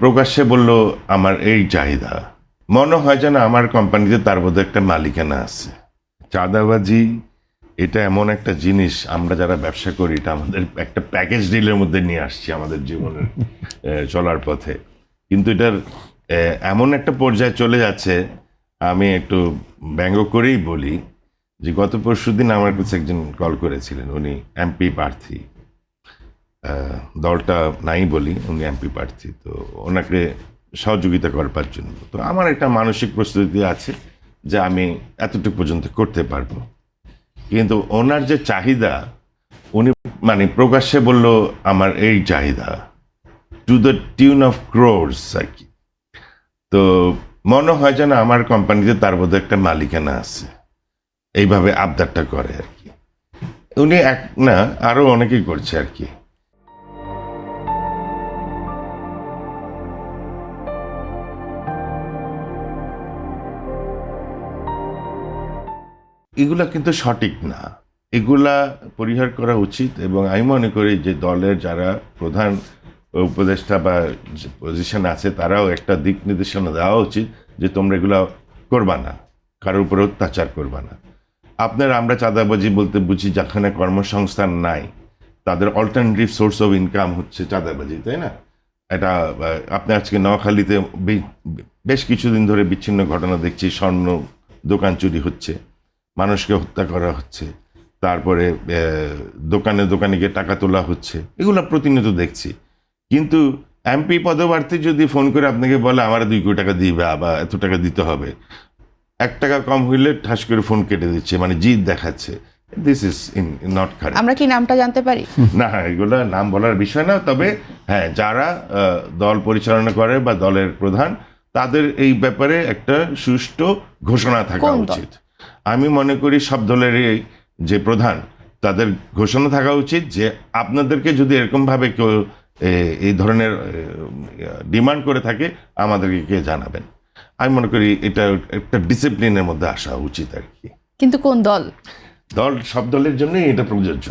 প্রকাশ্যে বলল আমার এই চাহিদা, মনে হয় যেন আমার কোম্পানিতে তার বোধহয় একটা মালিকানা আছে। চাঁদাবাজি এটা এমন একটা জিনিস, আমরা যারা ব্যবসা করি এটা আমাদের একটা প্যাকেজ ডিলের মধ্যে নিয়ে আসছি আমাদের জীবনের চলার পথে। কিন্তু এটার এমন একটা পর্যায়ে চলে যাচ্ছে, আমি একটু ব্যঙ্গ করেই বলি যে গত পরশুদিন আমার কাছে একজন কল করেছিলেন, উনি এমপি প্রার্থী, দলটা নাই বলি, উনি এমপি প্রার্থী, তো ওনাকে সহযোগিতা করবার জন্য। তো আমার একটা মানসিক প্রস্তুতি আছে যে আমি এতটুকু পর্যন্ত করতে পারবো, কিন্তু ওনার যে চাহিদা, উনি প্রকাশ্যে বলল আমার এই চাহিদা to the tune of crores আর কি। তো মনে হয় যেন আমার কোম্পানিতে তার বোধহয় একটা মালিকানা আছে, এইভাবে আবদারটা করে আর কি। উনি এক না, আরো অনেকেই করছে আর কি। এগুলা কিন্তু সঠিক না, এগুলা পরিহার করা উচিত। এবং আমি মনে করি যে দলের যারা প্রধান উপদেষ্টা বা পজিশন আছে তারাও একটা দিক নির্দেশনা দেওয়া উচিত যে তোমরা এগুলা করবা না, কারোর উপরে অত্যাচার করবা না। আমরা চাঁদাবাজি বলতে বুঝি যেখানে কর্মসংস্থান নাই, তাদের অল্টারনেটিভ সোর্স অফ ইনকাম হচ্ছে চাঁদাবাজি, তাই না? এটা আপনি আজকে নোয়াখালীতে বেশ কিছুদিন ধরে বিচ্ছিন্ন ঘটনা দেখছি, স্বর্ণ দোকান চুরি হচ্ছে, মানুষকে হত্যা করা হচ্ছে, তারপরে দোকানে দোকানে গিয়ে টাকা তোলা হচ্ছে, এগুলো প্রতিনিয়ত দেখছি। কিন্তু এমপি পদপ্রার্থী যদি ফোন করে আপনাকে বলে আমার 2 কোটি টাকা দিবে বা এত টাকা দিতে হবে, 1 টাকা কম হইলে ঠাস করে ফোন কেটে দিচ্ছে, জিদ দেখাচ্ছে। This is not correct. আমরা কি নামটা জানতে পারি? না, এগুলো নাম বলার বিষয় না। তবে হ্যাঁ, যারা দল পরিচালনা করে বা দলের প্রধান, তাদের এই ব্যাপারে একটা সুষ্ঠু ঘোষণা থাকা উচিত। আমি মনে করি সব দলেরই যে প্রধান, তাদের ঘোষণা থাকা উচিত যে আপনাদেরকে যদি এরকম ভাবে কেউ এই ধরনের ডিমান্ড করে থাকে আমাদেরকে কে জানাবেন। আমি মনে করি এটা একটা ডিসিপ্লিনের মধ্যে আসা উচিত আর কি। কিন্তু কোন দল? দল সব দলের জন্যই এটা প্রযোজ্য।